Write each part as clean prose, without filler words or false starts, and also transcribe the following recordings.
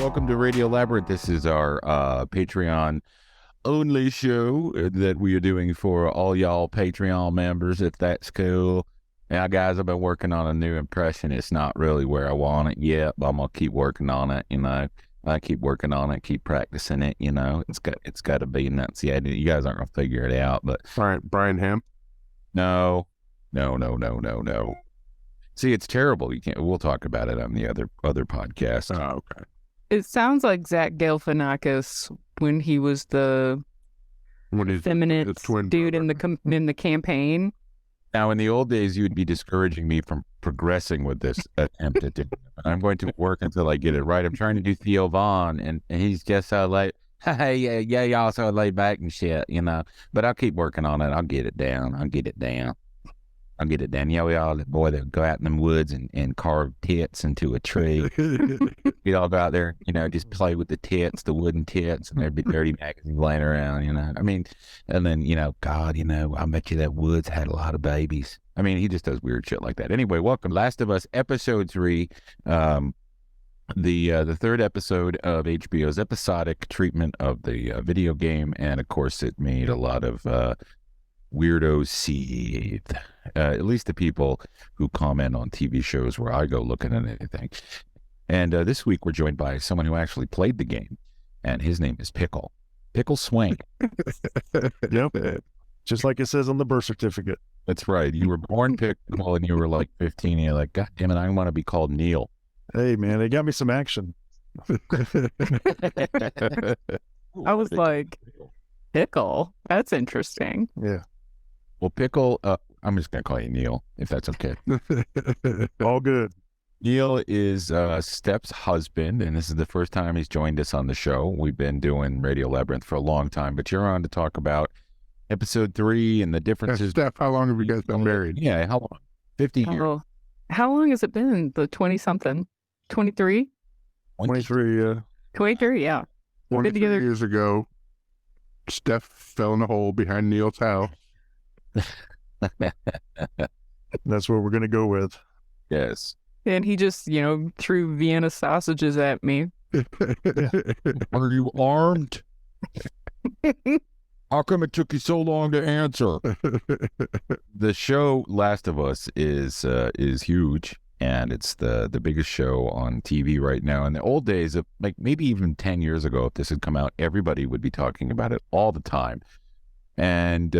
welcome to Radio Labyrinth. This is our Patreon only show that we are doing for all y'all Patreon members, if that's cool. Now, guys, I've been working on a new impression. It's not really where I want it yet, but I'm gonna keep working on it. I keep working on it, keep practicing it. It's got to be enunciated. You guys aren't gonna figure it out, but Brian Ham. No. See, it's terrible. You can't. We'll talk about it on the other podcast. Oh, okay. It sounds like Zach Galifianakis when he was the feminine dude in the campaign. Now, in the old days, you would be discouraging me from progressing with this attempt at doing it. I'm going to work until I get it right. I'm trying to do Theo Vaughn, and he's just so like, hey, yeah, y'all so laid back and shit, But I'll keep working on it. I'll get it down. Yeah, we all, the boy that go out in them woods and carve tits into a tree. We'd all go out there, just play with the tits, the wooden tits, and there'd be dirty magazines laying around, and then, God, I bet you that Woods had a lot of babies. He just does weird shit like that. Anyway, welcome. Last of Us, episode 3, the third episode of HBO's episodic treatment of the video game, and of course it made a lot of weirdos seethe. At least the people who comment on TV shows where I go looking at anything. And this week we're joined by someone who actually played the game, and his name is Pickle Swank. Yep, just like it says on the birth certificate. That's right. You were born Pickle, and you were like 15, and you're like, God damn it, I want to be called Neil. Hey, man, they got me some action. I was like, Pickle? That's interesting. Yeah. Well, Pickle, I'm just going to call you Neil, if that's okay. All good. Neil is Steph's husband, and this is the first time he's joined us on the show. We've been doing Radio Labyrinth for a long time, but you're on to talk about episode 3 and the differences. Steph, how long have you guys been married? Yeah, how long? 50 years. How long has it been? The 20-something? 23? 23, yeah. 23, yeah. 23 years ago, Steph fell in a hole behind Neil's house. That's what we're going to go with. Yes. And he just, threw Vienna sausages at me. Are you armed? How come it took you so long to answer? The show Last of Us is huge, and it's the biggest show on TV right now. In the old days, of like maybe even 10 years ago, if this had come out, everybody would be talking about it all the time. And,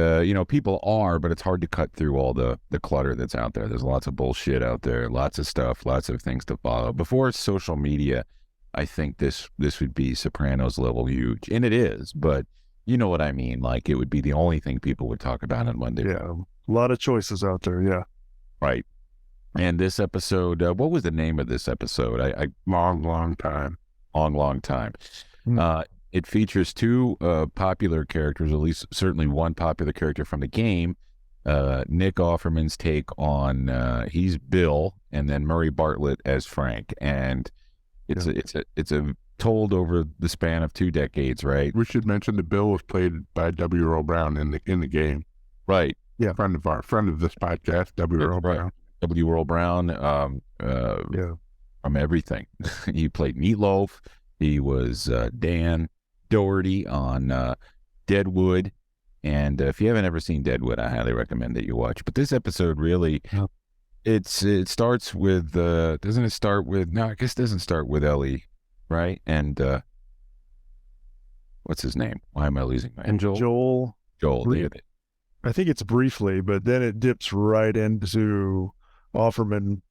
people are, but it's hard to cut through all the clutter that's out there. There's lots of bullshit out there, lots of stuff, lots of things to follow. Before social media, I think this would be Sopranos level huge. And it is, but you know what I mean? Like, it would be the only thing people would talk about on Monday. Yeah, a lot of choices out there, yeah. Right. And this episode, what was the name of this episode? Long time. Long time. Mm-hmm. It features 2 popular characters, at least certainly one popular character from the game. Nick Offerman's take on he's Bill, and then Murray Bartlett as Frank, and it's told over the span of 2 decades, right? We should mention that Bill was played by W. Earl Brown in the game, right? Yeah, friend of this podcast, W. Earl Brown. W. Earl Brown, from everything. He played Meatloaf. He was Dan Doherty on Deadwood, and if you haven't ever seen Deadwood, I highly recommend that you watch. But this episode really, it starts with doesn't it start with? No, I guess it doesn't start with Ellie, right? And what's his name? Why am I losing my name? Joel. I think it's briefly, but then it dips right into Offerman,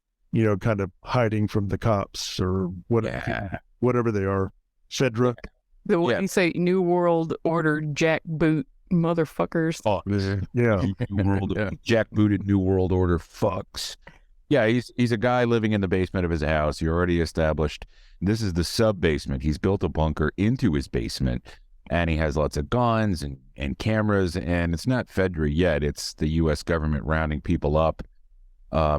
kind of hiding from the cops or whatever they are. Fedra. You say New World Order jackboot motherfuckers. Oh, yeah. Jackbooted New World Order fucks. Yeah, he's a guy living in the basement of his house. You already established this is the sub-basement. He's built a bunker into his basement, and he has lots of guns and cameras, and it's not Fedra yet. It's the U.S. government rounding people up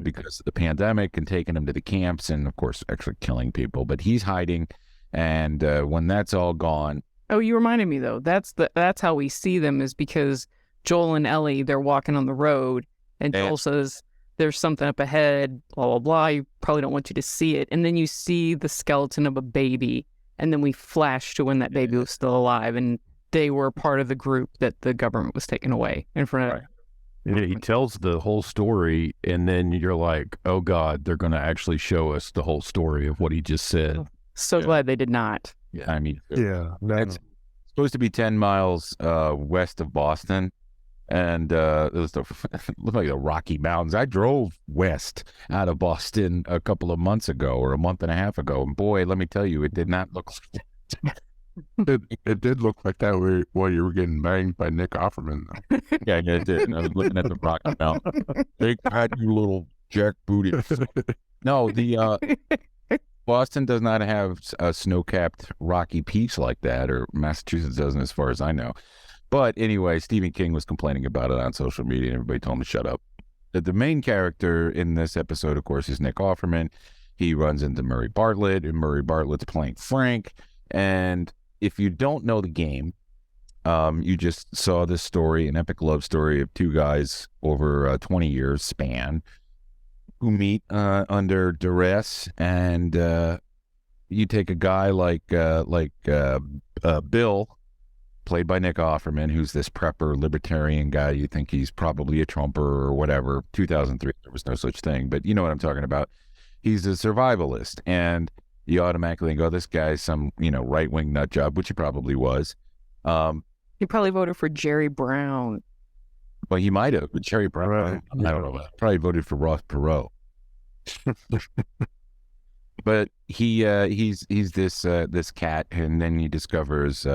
because of the pandemic and taking them to the camps and, of course, actually killing people. But he's hiding. And when that's all gone. Oh, you reminded me though. That's how we see them, is because Joel and Ellie, they're walking on the road, and Joel says there's something up ahead, blah blah blah. You probably don't want you to see it, and then you see the skeleton of a baby, and then we flash to when that baby was still alive, and they were part of the group that the government was taking away in front of. Yeah, he tells the whole story, and then you're like, oh God, they're going to actually show us the whole story of what he just said. So glad they did not. Yeah, I mean, that's supposed to be 10 miles west of Boston, and it looked like the Rocky Mountains. I drove west out of Boston a couple of months ago, or a month and a half ago, and boy, let me tell you, it did not look like that. It did look like that while you were getting banged by Nick Offerman. Yeah, it did. I was looking at the Rocky Mountain. Big fat, you little jackbooty. No, the Boston does not have snow-capped rocky peaks like that, or Massachusetts doesn't, as far as I know. But anyway, Stephen King was complaining about it on social media, and everybody told him to shut up. The main character in this episode, of course, is Nick Offerman. He runs into Murray Bartlett, and Murray Bartlett's playing Frank. And if you don't know the game, you just saw this story, an epic love story of two guys over a 20 years span who meet under duress, and you take a guy like Bill, played by Nick Offerman, who's this prepper libertarian guy. You think he's probably a Trumper or whatever. 2003, there was no such thing, but you know what I'm talking about. He's a survivalist, and you automatically go, this guy's some, right-wing nut job, which he probably was. He probably voted for Jerry Brown. Well, he might have, but Jerry Brown, Right. I don't know. Probably voted for Ross Perot. But he's this cat, and then he discovers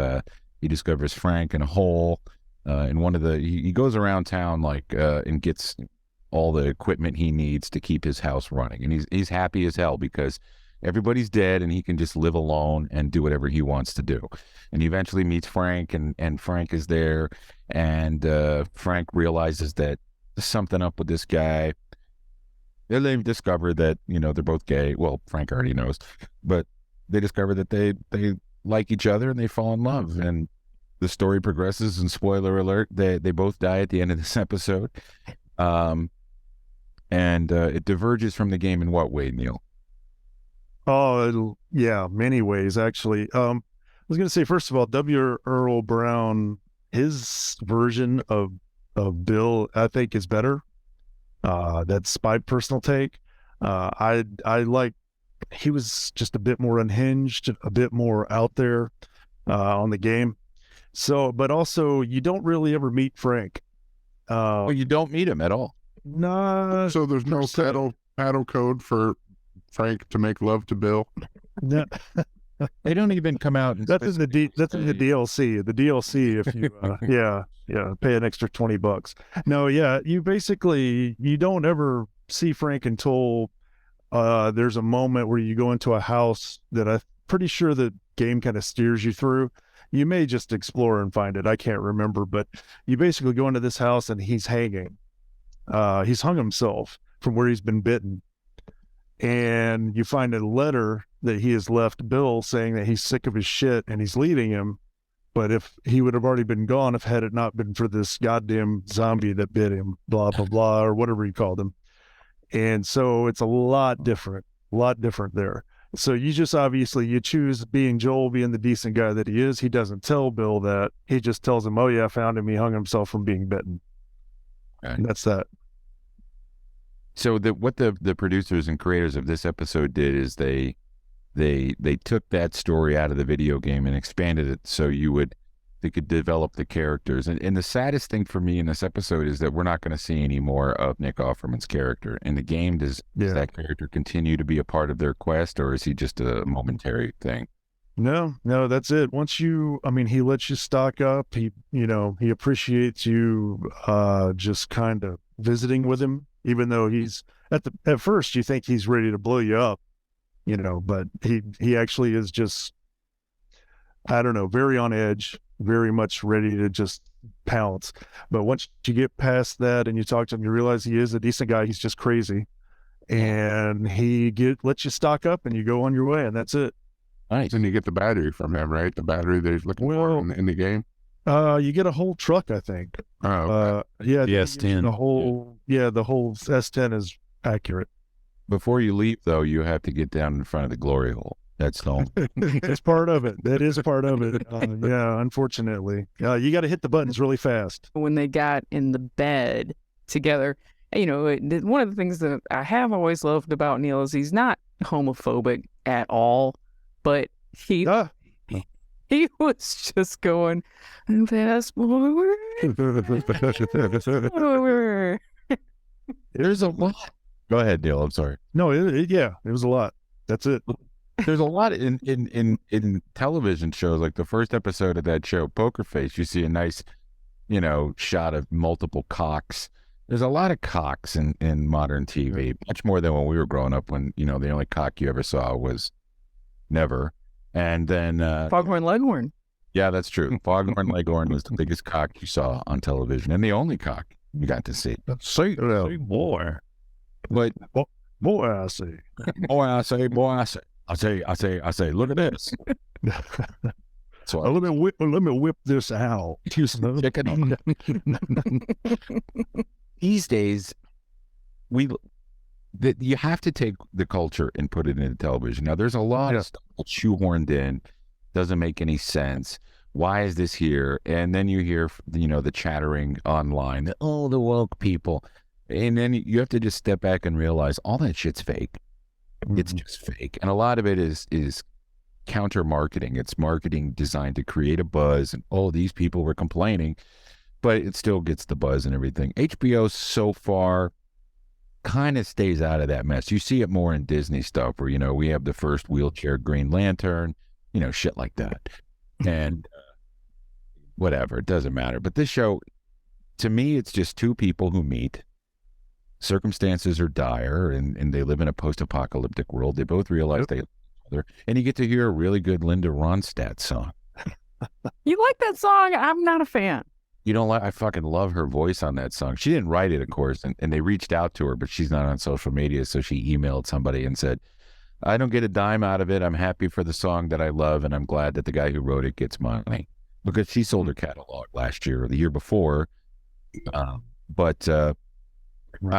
Frank in a hole. In one of he goes around town and gets all the equipment he needs to keep his house running, and he's happy as hell because everybody's dead and he can just live alone and do whatever he wants to do. And he eventually meets Frank, and Frank is there, and Frank realizes that there's something up with this guy. And they discover that, they're both gay. Well, Frank already knows, but they discover that they like each other and they fall in love. And the story progresses, and spoiler alert, they both die at the end of this episode. And it diverges from the game in what way, Neil? Oh, yeah, many ways, actually. I was going to say, first of all, W. Earl Brown, his version of Bill, I think, is better. That's my personal take. I like, he was just a bit more unhinged, a bit more out there on the game. So, but also, you don't really ever meet Frank. Well, you don't meet him at all. Nah. So there's no paddle code for Frank to make love to Bill. No. They don't even come out. And That's in the DLC. The DLC, if you pay an extra $20. No, yeah, you don't ever see Frank until there's a moment where you go into a house that I'm pretty sure the game kind of steers you through. You may just explore and find it. I can't remember, but you basically go into this house and he's hanging. He's hung himself from where he's been bitten. And you find a letter that he has left Bill saying that he's sick of his shit and he's leaving him. But if he would have already been gone, had it not been for this goddamn zombie that bit him, blah, blah, blah, or whatever he called him. And so it's a lot different there. So you just you choose being Joel, being the decent guy that he is. He doesn't tell Bill that. He just tells him, oh yeah, I found him. He hung himself from being bitten. Okay. And that's that. So what the producers and creators of this episode did is they took that story out of the video game and expanded it so they could develop the characters. And the saddest thing for me in this episode is that we're not going to see any more of Nick Offerman's character. In the game, does that character continue to be a part of their quest, or is he just a momentary thing? No, that's it. Once he lets you stock up. He appreciates you just kind of visiting with him, even though he's at first you think he's ready to blow you up, but he actually is just, I don't know, very on edge, very much ready to just pounce. But once you get past that and you talk to him, you realize he is a decent guy. He's just crazy, and he lets you stock up and you go on your way, and that's it. Nice. And you get the battery from him, right? The battery that he's looking for in the game. You get a whole truck, I think. Oh, okay. Yeah, the S10. The whole S10 is accurate. Before you leave, though, you have to get down in front of the glory hole. that song. It's part of it. That is part of it. Yeah, unfortunately. You got to hit the buttons really fast. When they got in the bed together, one of the things that I have always loved about Neil is he's not homophobic at all, but he was just going, fast forward. There's a lot. Go ahead, Neil. I'm sorry. No, it was a lot. That's it. There's a lot in television shows, like the first episode of that show, Poker Face. You see a nice, shot of multiple cocks. There's a lot of cocks in modern TV, much more than when we were growing up, when, the only cock you ever saw was Never. And then Foghorn Leghorn. Yeah, that's true. Foghorn Leghorn was the biggest cock you saw on television, and the only cock you got to see. Say more. But boy, I say. Boy, I say. I say. Look at this. So let me whip this out. Check it out. These days, you have to take the culture and put it into television. Now, there's a lot of stuff shoehorned in, doesn't make any sense. Why is this here? And then you hear, the chattering online, the woke people. And then you have to just step back and realize all that shit's fake. Mm-hmm. It's just fake. And a lot of it is counter marketing. It's marketing designed to create a buzz. And, these people were complaining, but it still gets the buzz and everything. HBO so far kind of stays out of that mess. You see it more in Disney stuff where, we have the first wheelchair Green Lantern, shit like that. And whatever, it doesn't matter. But this show, to me, it's just two people who meet. Circumstances are dire, and they live in a post-apocalyptic world. They both realize they love each other. And you get to hear a really good Linda Ronstadt song. You like that song? I'm not a fan. You don't like? I fucking love her voice on that song. She didn't write it, of course, and they reached out to her, but she's not on social media, so she emailed somebody and said, I don't get a dime out of it. I'm happy for the song that I love, and I'm glad that the guy who wrote it gets money, because she sold her catalog last year or the year before. But I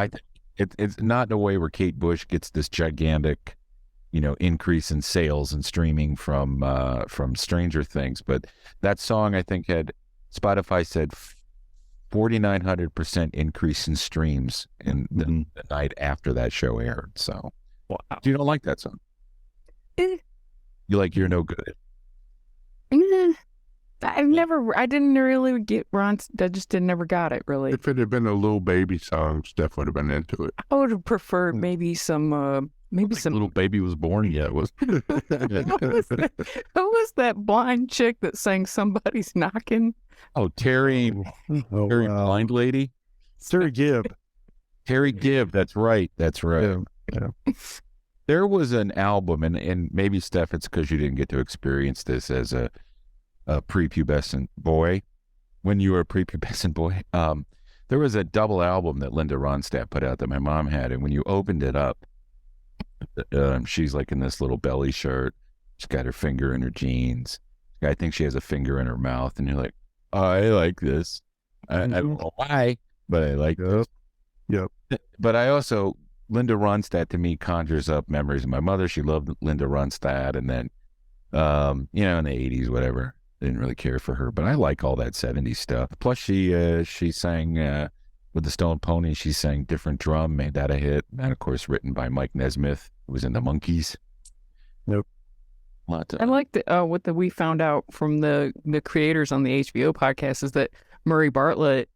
think it's not in a way where Kate Bush gets this gigantic, increase in sales and streaming from Stranger Things. But that song, I think, had, Spotify said, 4,900% increase in streams in the night after that show aired. So, wow. You don't like that song? You like You're No Good? I didn't really get Ron. I just never got it, really. If it had been a Lil Baby song, Steph would have been into it. I would have preferred maybe some. Little Baby was born yet. Was who was that blind chick that sang Somebody's Knocking? Oh, Terry Blind Lady? Terry Gibb. Terry Gibb, that's right. Yeah. There was an album, and maybe, Steph, it's because you didn't get to experience this as a prepubescent boy. When you were a prepubescent boy, there was a double album that Linda Ronstadt put out that my mom had, and when you opened it up, she's like in this little belly shirt. She's got her finger in her jeans. I think she has a finger in her mouth, and you're like, I like this. I don't know why, but I like this. Yep. But I also, Linda Ronstadt to me conjures up memories of my mother. She loved Linda Ronstadt, and then, in the 80s, whatever. Didn't really care for her, but I like all that 70s stuff. Plus, she sang with the Stone Pony. She sang Different Drum, made that a hit. And, of course, written by Mike Nesmith, who was in the Monkees. Nope. I liked what we found out from the creators on the HBO podcast is that Murray Bartlett,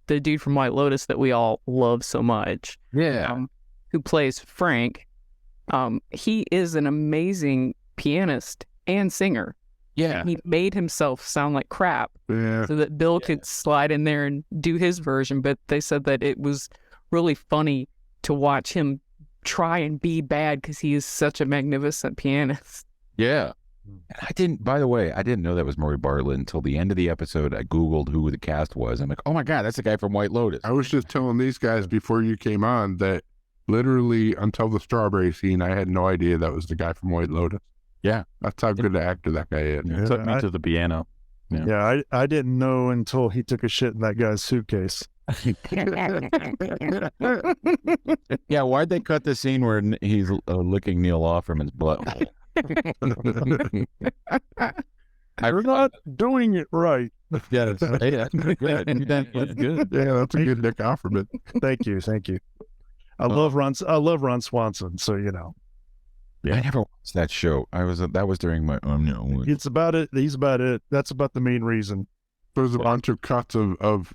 the dude from White Lotus that we all love so much, who plays Frank, he is an amazing pianist and singer. Yeah. He made himself sound like crap so that Bill could slide in there and do his version. But they said that it was really funny to watch him try and be bad because he is such a magnificent pianist. Yeah. And by the way, I didn't know that was Murray Bartlett until the end of the episode. I Googled who the cast was. I'm like, oh my God, that's the guy from White Lotus. I was just telling these guys before you came on that literally until the strawberry scene, I had no idea that was the guy from White Lotus. Yeah. That's how good an actor that guy is. Yeah. Took me to the piano. Yeah, I didn't know until he took a shit in that guy's suitcase. Yeah, why'd they cut the scene where he's licking Neil Offerman's butt? You're not doing it right. Yeah, that's good. That's good. Yeah, that's a good Nick Offerman. Thank you. I love Ron Swanson, so you know. I never watched that show. That was during my It's about it. He's about it. That's about the main reason. There's a bunch of cuts of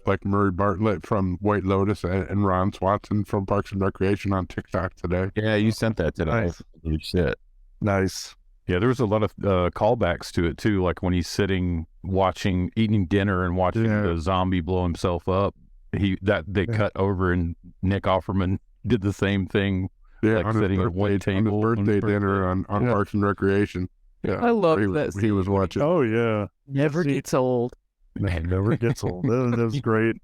like Murray Bartlett from White Lotus and Ron Swanson from Parks and Recreation on TikTok today. Yeah, you sent that today. Nice. Holy shit. Nice. Yeah, there was a lot of callbacks to it too, like when he's sitting eating dinner and watching the zombie blow himself up. They cut over and Nick Offerman did the same thing. Yeah, like sitting at one table on his birthday dinner on Parks and Recreation. Yeah, I love that. He was watching. Oh yeah, never gets old. Man, never gets old. That was great.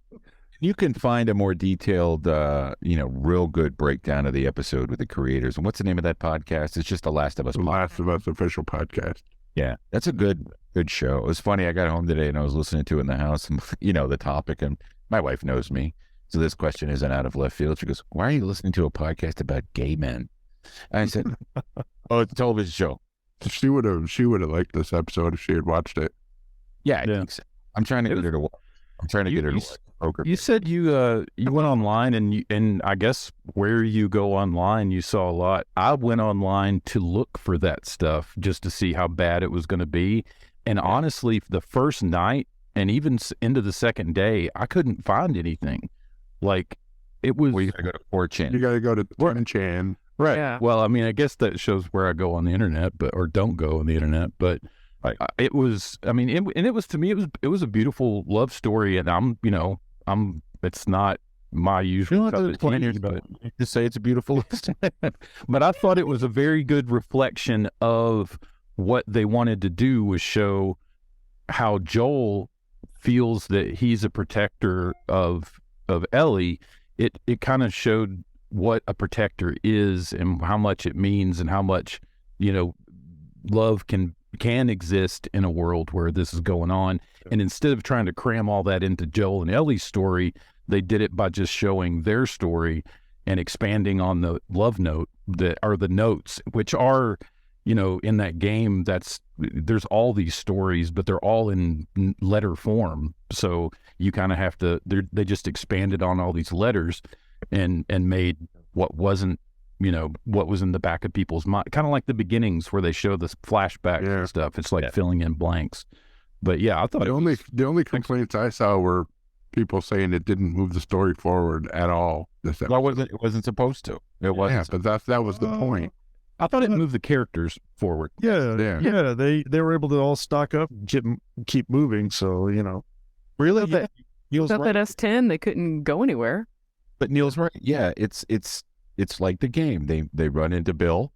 You can find a more detailed, real good breakdown of the episode with the creators. And what's the name of that podcast? It's just The Last of Us. The Last of Us official podcast. Yeah, that's a good show. It was funny. I got home today and I was listening to it in the house, and the topic, and my wife knows me, so this question isn't out of left field. She goes, "Why are you listening to a podcast about gay men?" And I said, "Oh, it's a television show." She would have liked this episode if she had watched it. Yeah, I think so. I'm trying to get her to watch. I'm trying to get her to watch poker. You said you went online and I guess where you go online, you saw a lot. I went online to look for that stuff just to see how bad it was going to be. And honestly, the first night and even into the second day, I couldn't find anything. Like it was. Well, you got to go to 4chan. You got to go to 4chan. Right. Yeah. Well, I mean, I guess that shows where I go on the internet, or don't go on the internet. But it was. I mean, it was, to me, it was a beautiful love story, and it's not my usual. Just say it's a beautiful. But I thought it was a very good reflection of what they wanted to do, was show how Joel feels that he's a protector of Ellie. It kind of showed what a protector is and how much it means and how much, love can exist in a world where this is going on. And instead of trying to cram all that into Joel and Ellie's story, they did it by just showing their story and expanding on the love note that are the notes, which are, in that game, there's all these stories, but they're all in letter form. So you kind of have to, they just expanded on all these letters and made what wasn't, what was in the back of people's mind, kind of like the beginnings where they show this flashback and stuff. It's like filling in blanks. But yeah, I thought the only complaints I saw were people saying it didn't move the story forward at all. Well, it wasn't supposed to. It wasn't. Yeah, but that was the point. I thought it moved the characters forward. Yeah. They were able to all stock up, and keep moving. So Really, Neil's right. That S10, they couldn't go anywhere. But Neil's right. Yeah, it's like the game. They run into Bill.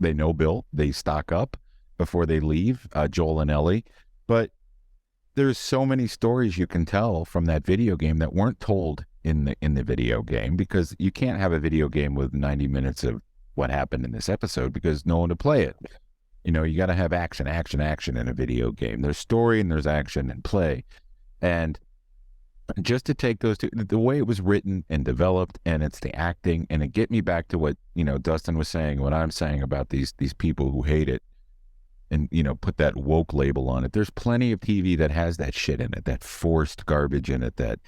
They know Bill. They stock up before they leave. Joel and Ellie. But there's so many stories you can tell from that video game that weren't told in the video game, because you can't have a video game with 90 minutes of what happened in this episode because no one to play it. You got to have action in a video game. There's story and there's action and play. And just to take those two, the way it was written and developed, and it's the acting, and it get me back to what, Dustin was saying, what I'm saying about these people who hate it and, put that woke label on it. There's plenty of TV that has that shit in it, that forced garbage in it, that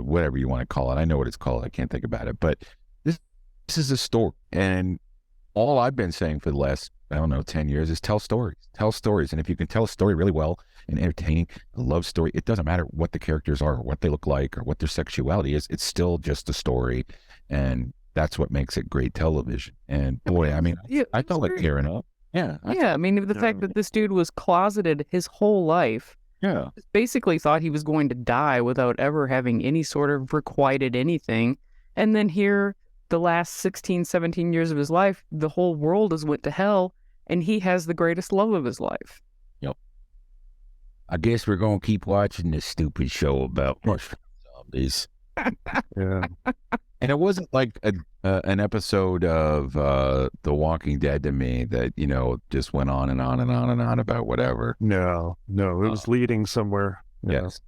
whatever you want to call it. I know what it's called. I can't think about it. But this is a story. And all I've been saying for the last, 10 years is tell stories. Tell stories. And if you can tell a story really well and entertaining, a love story, it doesn't matter what the characters are or what they look like or what their sexuality is. It's still just a story. And that's what makes it great television. And boy, I felt like tearing up. Yeah. The fact that this dude was closeted his whole life. Yeah. Basically thought he was going to die without ever having any sort of requited anything. And then here, the last 16, 17 years of his life, the whole world has went to hell, and he has the greatest love of his life. Yep. I guess we're going to keep watching this stupid show about zombies. Yeah. And it wasn't like an episode of The Walking Dead to me that, just went on and on and on and on about whatever. No, it was leading somewhere. Yes.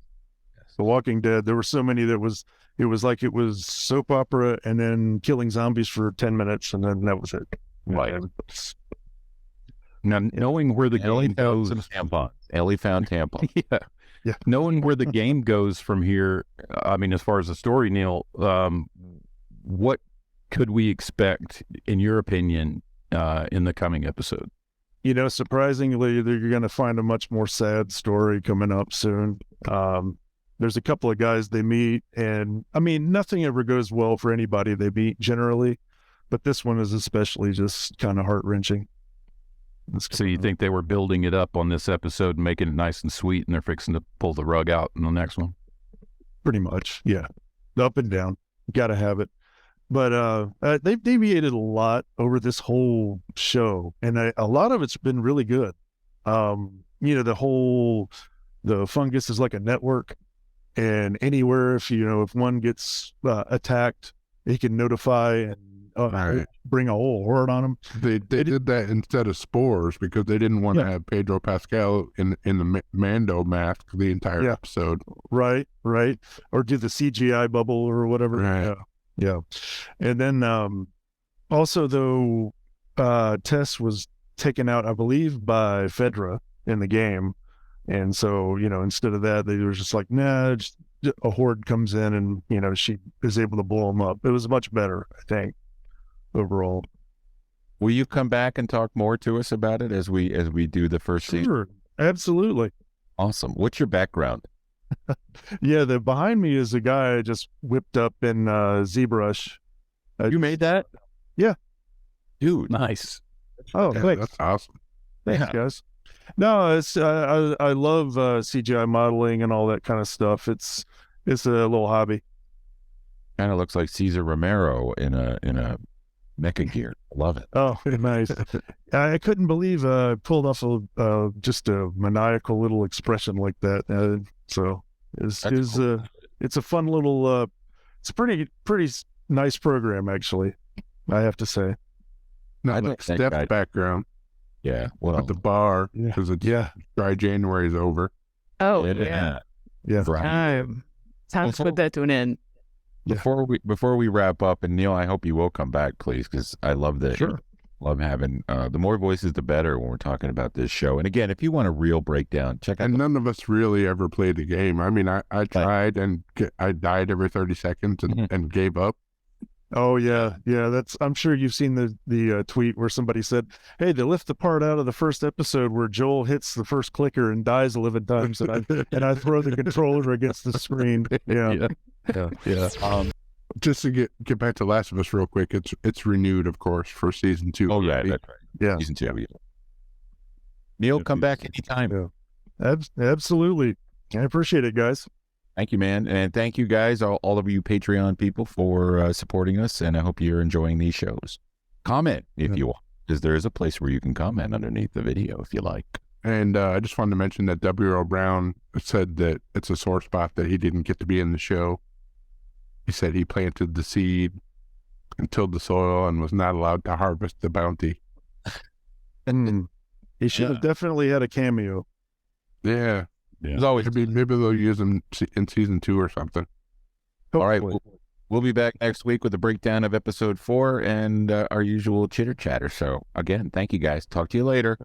The Walking Dead, there were so many that it was like it was soap opera and then killing zombies for 10 minutes and then that was it. Right. Now, knowing where the game goes, Ellie found tampons. Yeah. Knowing where the game goes from here, I mean, as far as the story, Neil, what could we expect, in your opinion, in the coming episode? Surprisingly, you're going to find a much more sad story coming up soon. There's a couple of guys they meet, and I mean, nothing ever goes well for anybody they meet generally, but this one is especially just kind of heart-wrenching. So you think they were building it up on this episode and making it nice and sweet, and they're fixing to pull the rug out in the next one? Pretty much, yeah. Up and down. Got to have it. But they've deviated a lot over this whole show, and a lot of it's been really good. The fungus is like a network, and anywhere if one gets attacked, he can notify and bring a whole horde on them. They did that instead of spores because they didn't want to have Pedro Pascal in the Mando mask the entire episode. Right. Or do the CGI bubble or whatever. Right. Yeah. And then also, though, Tess was taken out, I believe, by Fedra in the game. And so, instead of that, they were just like, nah, just a horde comes in and, she is able to blow them up. It was much better, I think, overall. Will you come back and talk more to us about it as we do the first season? Sure. Absolutely. Awesome. What's your background? Yeah, the behind me is a guy I just whipped up in ZBrush. You made that? Yeah. Dude. Nice. Oh, thanks. That's awesome. Thanks, guys. No, it's I love CGI modeling and all that kind of stuff. It's a little hobby. Kind of looks like Cesar Romero in a mecha gear. Love it. Oh, nice. I couldn't believe I pulled off just a maniacal little expression like that. So it's cool. It's a fun little. It's a pretty nice program, actually. I have to say. Not like Steph's background. Yeah, well, at the bar because dry January is over. Oh yeah. Time to put that to an end. Before we wrap up, and Neil, I hope you will come back, please, because I love that. Sure. Love having the more voices, the better when we're talking about this show. And again, if you want a real breakdown, check out. And none of us really ever played the game. I mean, I tried and I died every 30 seconds and gave up. Oh yeah. I'm sure you've seen the tweet where somebody said, "Hey, they left the part out of the first episode where Joel hits the first clicker and dies 11 times, and I throw the controller against the screen." Yeah. Just to get back to Last of Us real quick, it's renewed, of course, for season 2. Oh yeah, that's right. Yeah, season 2. Yeah. Neil, come back anytime. Yeah. Absolutely. I appreciate it, guys. Thank you, man. And thank you guys, all of you Patreon people, for supporting us. And I hope you're enjoying these shows. Comment if you want, because there is a place where you can comment underneath the video if you like. And I just wanted to mention that W.O. Brown said that it's a sore spot that he didn't get to be in the show. He said he planted the seed and tilled the soil and was not allowed to harvest the bounty. He should have definitely had a cameo. Yeah. There's always maybe they'll use him in season 2 or something. Hopefully. All right, we'll be back next week with a breakdown of episode 4 and our usual chitter chatter. So again, thank you guys. Talk to you later.